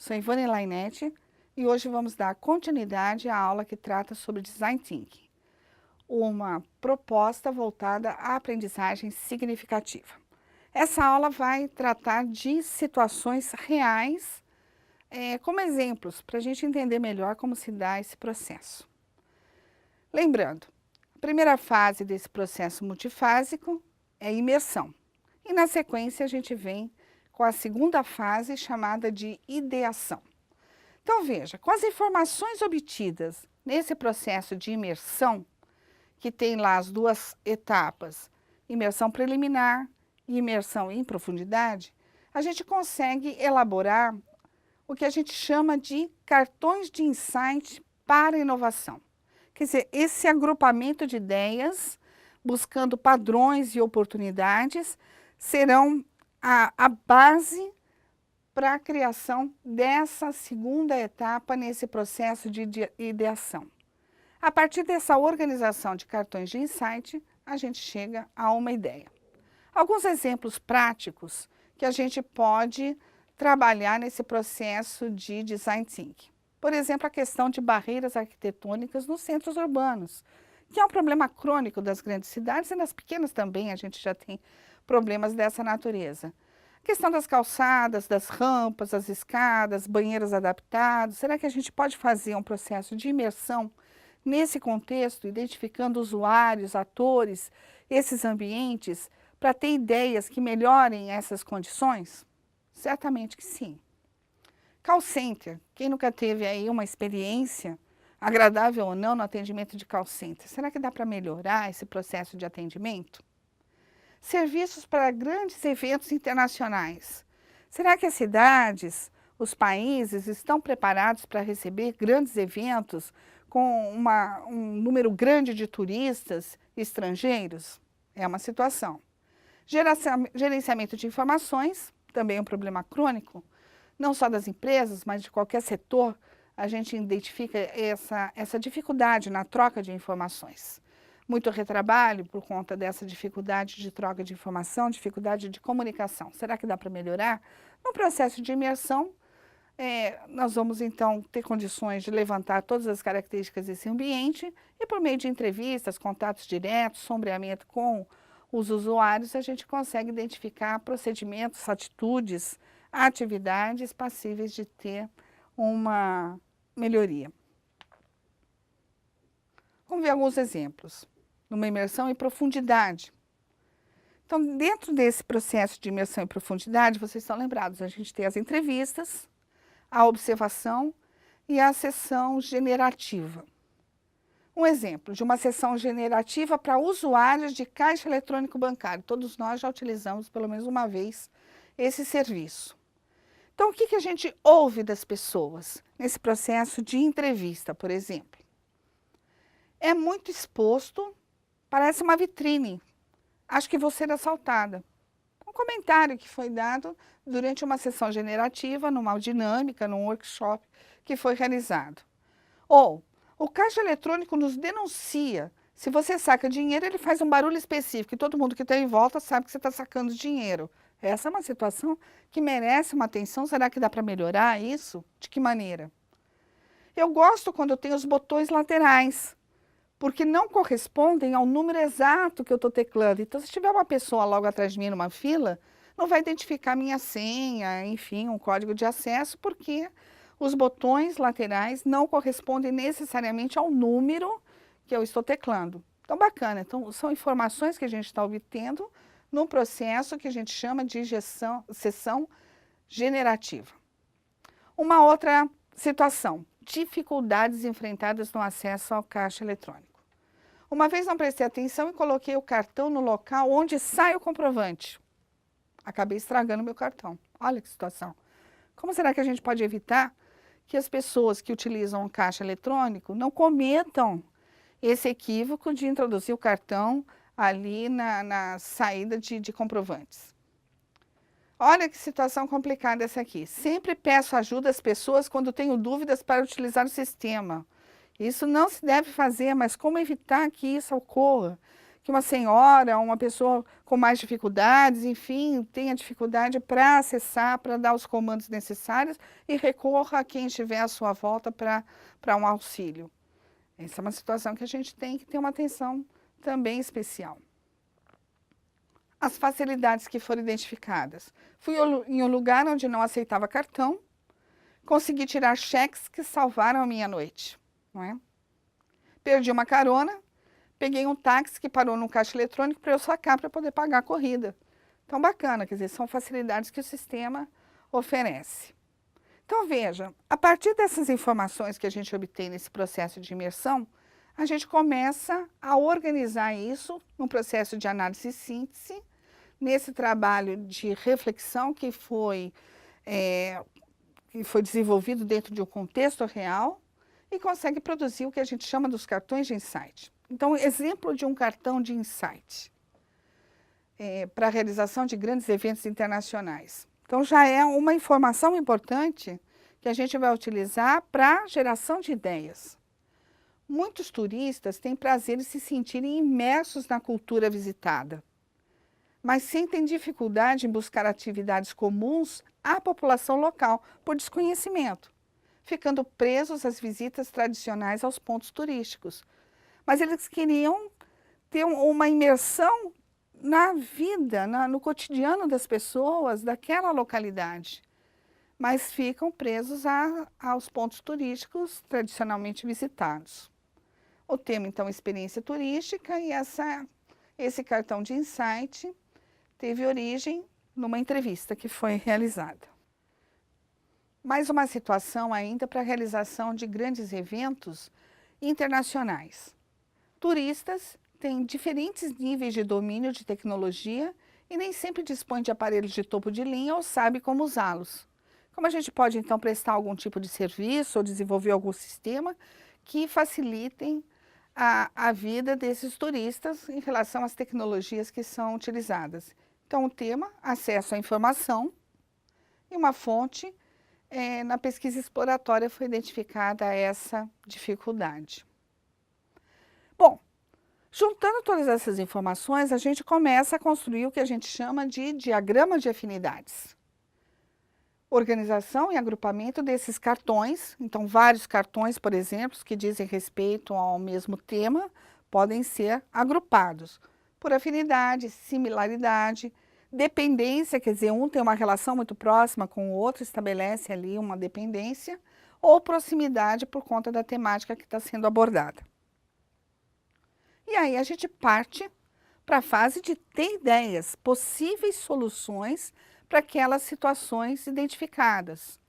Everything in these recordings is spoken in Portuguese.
Sou Ivone Lainetti e hoje vamos dar continuidade à aula que trata sobre Design Thinking, uma proposta voltada à aprendizagem significativa. Essa aula vai tratar de situações reais, como exemplos, para a gente entender melhor como se dá esse processo. Lembrando, a primeira fase desse processo multifásico é imersão. E na sequência a gente vem com a segunda fase chamada de ideação. Então veja, com as informações obtidas nesse processo de imersão, que tem lá as duas etapas, imersão preliminar e imersão em profundidade, a gente consegue elaborar o que a gente chama de cartões de insight para inovação. Quer dizer, esse agrupamento de ideias, buscando padrões e oportunidades, serão a base para a criação dessa segunda etapa nesse processo de ideação. A partir dessa organização de cartões de insight, a gente chega a uma ideia. Alguns exemplos práticos que a gente pode trabalhar nesse processo de design thinking. Por exemplo, a questão de barreiras arquitetônicas nos centros urbanos, que é um problema crônico das grandes cidades e nas pequenas também a gente já tem problemas dessa natureza. A questão das calçadas, das rampas, das escadas, banheiros adaptados. Será que a gente pode fazer um processo de imersão nesse contexto, identificando usuários, atores, esses ambientes, para ter ideias que melhorem essas condições? Certamente que sim. Call center, quem nunca teve aí uma experiência, agradável ou não, no atendimento de call center? Será que dá para melhorar esse processo de atendimento? Serviços para grandes eventos internacionais. Será que as cidades, os países estão preparados para receber grandes eventos com um número grande de turistas estrangeiros? É uma situação. Gerenciamento de informações, também é um problema crônico, não só das empresas, mas de qualquer setor, a gente identifica essa dificuldade na troca de informações. Muito retrabalho por conta dessa dificuldade de troca de informação, dificuldade de comunicação. Será que dá para melhorar? No processo de imersão, nós vamos então ter condições de levantar todas as características desse ambiente e por meio de entrevistas, contatos diretos, sombreamento com os usuários, a gente consegue identificar procedimentos, atitudes, atividades passíveis de ter uma melhoria. Vamos ver alguns exemplos. Numa imersão em profundidade. Então, dentro desse processo de imersão em profundidade, vocês estão lembrados, a gente tem as entrevistas, a observação e a sessão generativa. Um exemplo de uma sessão generativa para usuários de caixa eletrônico bancário. Todos nós já utilizamos pelo menos uma vez esse serviço. Então, o que a gente ouve das pessoas nesse processo de entrevista, por exemplo? É muito exposto, parece uma vitrine. Acho que vou ser assaltada. Um comentário que foi dado durante uma sessão generativa, numa dinâmica, num workshop que foi realizado. Ou, o caixa eletrônico nos denuncia. Se você saca dinheiro, ele faz um barulho específico e todo mundo que está em volta sabe que você está sacando dinheiro. Essa é uma situação que merece uma atenção. Será que dá para melhorar isso? De que maneira? Eu gosto quando tem os botões laterais, porque não correspondem ao número exato que eu estou teclando. Então, se tiver uma pessoa logo atrás de mim numa fila, não vai identificar minha senha, enfim, um código de acesso, porque os botões laterais não correspondem necessariamente ao número que eu estou teclando. Então, bacana. Então, são informações que a gente está obtendo num processo que a gente chama de sessão generativa. Uma outra situação. Dificuldades enfrentadas no acesso ao caixa eletrônico. Uma vez não prestei atenção e coloquei o cartão no local onde sai o comprovante. Acabei estragando meu cartão. Olha que situação. Como será que a gente pode evitar que as pessoas que utilizam o caixa eletrônico não cometam esse equívoco de introduzir o cartão ali na saída de comprovantes? Olha que situação complicada essa aqui. Sempre peço ajuda às pessoas quando tenho dúvidas para utilizar o sistema. Isso não se deve fazer, mas como evitar que isso ocorra? que uma senhora, uma pessoa com mais dificuldades, enfim, tenha dificuldade para acessar, para dar os comandos necessários e recorra a quem estiver à sua volta para um auxílio. Essa é uma situação que a gente tem que ter uma atenção também especial. As facilidades que foram identificadas. Fui em um lugar onde não aceitava cartão, consegui tirar cheques que salvaram a minha noite. Não é? Perdi uma carona, peguei um táxi que parou no caixa eletrônico para eu sacar para poder pagar a corrida. Então, bacana, quer dizer, são facilidades que o sistema oferece. Então, veja, a partir dessas informações que a gente obtém nesse processo de imersão, a gente começa a organizar isso num processo de análise e síntese, nesse trabalho de reflexão que foi desenvolvido dentro de um contexto real e consegue produzir o que a gente chama dos cartões de insight. Então, exemplo de um cartão de insight para a realização de grandes eventos internacionais. Então, já é uma informação importante que a gente vai utilizar para geração de ideias. Muitos turistas têm prazer em se sentirem imersos na cultura visitada, mas sentem dificuldade em buscar atividades comuns à população local por desconhecimento, ficando presos às visitas tradicionais aos pontos turísticos. Mas eles queriam ter uma imersão na vida, no cotidiano das pessoas daquela localidade, mas ficam presos aos pontos turísticos tradicionalmente visitados. O tema, então, experiência turística, e esse cartão de insight teve origem numa entrevista que foi realizada. Mais uma situação ainda para a realização de grandes eventos internacionais. Turistas têm diferentes níveis de domínio de tecnologia e nem sempre dispõem de aparelhos de topo de linha ou sabe como usá-los. Como a gente pode, então, prestar algum tipo de serviço ou desenvolver algum sistema que facilitem a vida desses turistas em relação às tecnologias que são utilizadas? Então, o tema, acesso à informação, e uma fonte, na pesquisa exploratória foi identificada essa dificuldade. Bom, juntando todas essas informações, a gente começa a construir o que a gente chama de diagrama de afinidades. Organização e agrupamento desses cartões, então vários cartões, por exemplo, que dizem respeito ao mesmo tema, podem ser agrupados por afinidade, similaridade, dependência, quer dizer, um tem uma relação muito próxima com o outro, estabelece ali uma dependência, ou proximidade por conta da temática que está sendo abordada. E aí a gente parte para a fase de ter ideias, possíveis soluções para aquelas situações identificadas,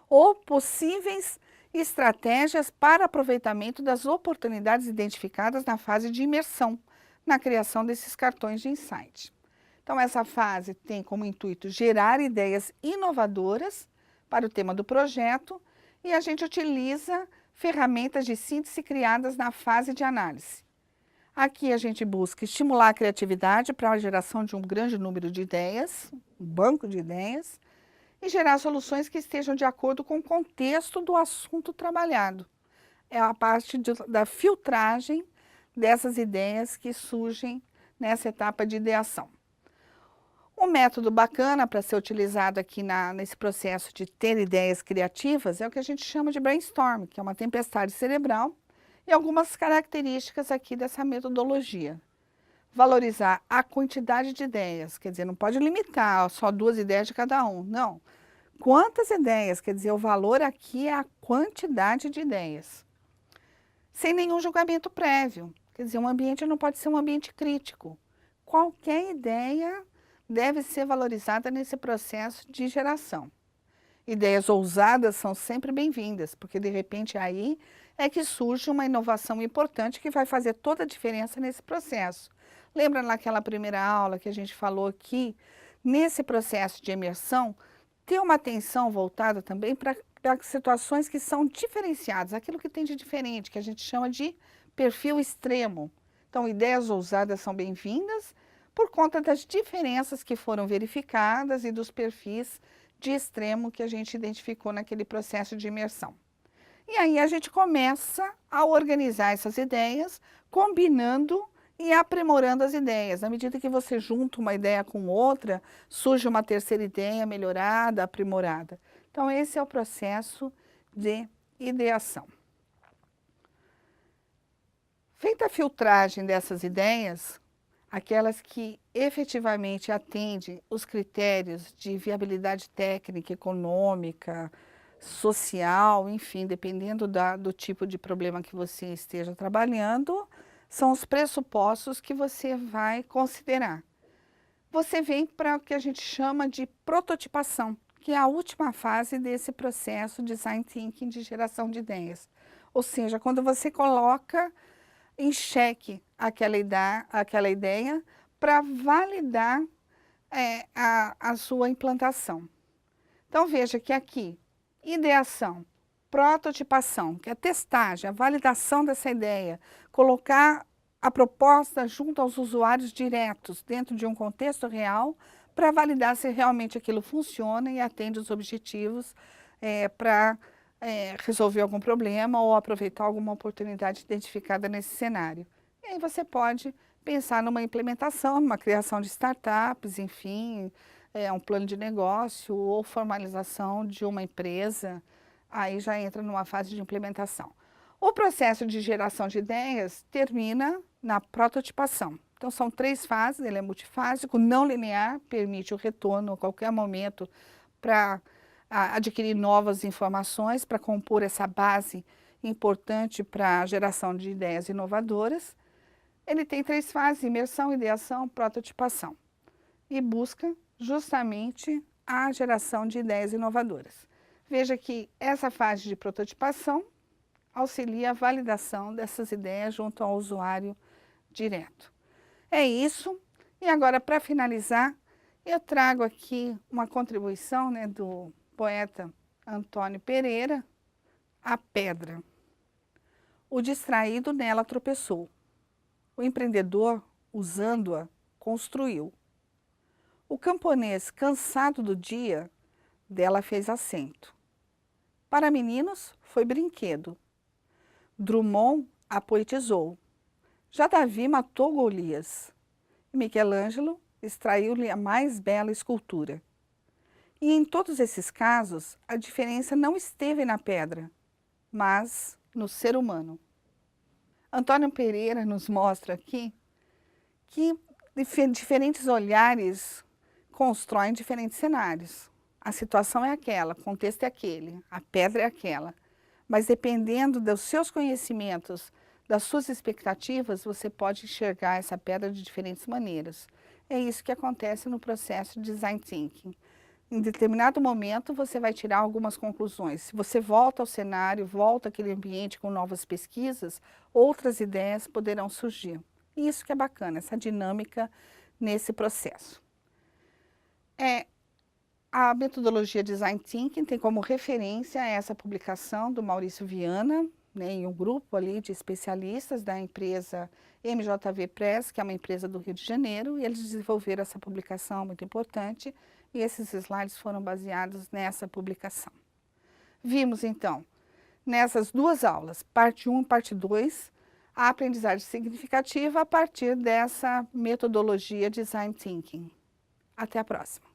ou possíveis estratégias para aproveitamento das oportunidades identificadas na fase de imersão, na criação desses cartões de insight. Então, essa fase tem como intuito gerar ideias inovadoras para o tema do projeto e a gente utiliza ferramentas de síntese criadas na fase de análise. Aqui a gente busca estimular a criatividade para a geração de um grande número de ideias, um banco de ideias, e gerar soluções que estejam de acordo com o contexto do assunto trabalhado. É a parte da filtragem dessas ideias que surgem nessa etapa de ideação. Um método bacana para ser utilizado aqui nesse processo de ter ideias criativas é o que a gente chama de brainstorm, que é uma tempestade cerebral, e algumas características aqui dessa metodologia. Valorizar a quantidade de ideias, quer dizer, não pode limitar só 2 ideias de cada um, não. Quantas ideias, quer dizer, o valor aqui é a quantidade de ideias. Sem nenhum julgamento prévio, quer dizer, um ambiente não pode ser um ambiente crítico. Qualquer ideia deve ser valorizada nesse processo de geração. Ideias ousadas são sempre bem-vindas, porque de repente aí é que surge uma inovação importante que vai fazer toda a diferença nesse processo. Lembra naquela primeira aula que a gente falou que nesse processo de imersão, ter uma atenção voltada também para situações que são diferenciadas, aquilo que tem de diferente, que a gente chama de perfil extremo. Então, ideias ousadas são bem-vindas por conta das diferenças que foram verificadas e dos perfis de extremo que a gente identificou naquele processo de imersão. E aí a gente começa a organizar essas ideias, combinando e aprimorando as ideias. À medida que você junta uma ideia com outra, surge uma terceira ideia melhorada, aprimorada. Então, esse é o processo de ideação. Feita a filtragem dessas ideias, aquelas que efetivamente atendem os critérios de viabilidade técnica, econômica, social, enfim, dependendo do tipo de problema que você esteja trabalhando, são os pressupostos que você vai considerar. Você vem para o que a gente chama de prototipação, que é a última fase desse processo de design thinking de geração de ideias. Ou seja, quando você coloca em xeque aquela ideia para validar a sua implantação. Então, veja que aqui, ideação, prototipação, que é a testagem, a validação dessa ideia, colocar a proposta junto aos usuários diretos, dentro de um contexto real, para validar se realmente aquilo funciona e atende os objetivos para resolver algum problema ou aproveitar alguma oportunidade identificada nesse cenário. E aí você pode pensar numa implementação, numa criação de startups, enfim, um plano de negócio ou formalização de uma empresa, aí já entra numa fase de implementação. O processo de geração de ideias termina na prototipação. Então, são 3 fases, ele é multifásico, não linear, permite o retorno a qualquer momento para adquirir novas informações, para compor essa base importante para a geração de ideias inovadoras. Ele tem 3 fases, imersão, ideação, prototipação, e busca justamente a geração de ideias inovadoras. Veja que essa fase de prototipação auxilia a validação dessas ideias junto ao usuário direto. É isso. E agora, para finalizar, eu trago aqui uma contribuição do poeta Antônio Pereira, A Pedra. O distraído nela tropeçou. O empreendedor, usando-a, construiu. O camponês, cansado do dia, dela fez assento. Para meninos, foi brinquedo. Drummond a poetizou. Já Davi matou Golias. E Michelangelo extraiu-lhe a mais bela escultura. E em todos esses casos, a diferença não esteve na pedra, mas no ser humano. Antônio Pereira nos mostra aqui que diferentes olhares constroem diferentes cenários. A situação é aquela, o contexto é aquele, a pedra é aquela. Mas dependendo dos seus conhecimentos, das suas expectativas, você pode enxergar essa pedra de diferentes maneiras. É isso que acontece no processo de design thinking. Em determinado momento, você vai tirar algumas conclusões. Se você volta ao cenário, volta àquele ambiente com novas pesquisas, outras ideias poderão surgir. E isso que é bacana, essa dinâmica nesse processo. A metodologia Design Thinking tem como referência essa publicação do Maurício Viana, em um grupo ali de especialistas da empresa MJV Press, que é uma empresa do Rio de Janeiro, e eles desenvolveram essa publicação muito importante, e esses slides foram baseados nessa publicação. Vimos, então, nessas 2 aulas, parte 1 e parte 2, a aprendizagem significativa a partir dessa metodologia Design Thinking. Até a próxima!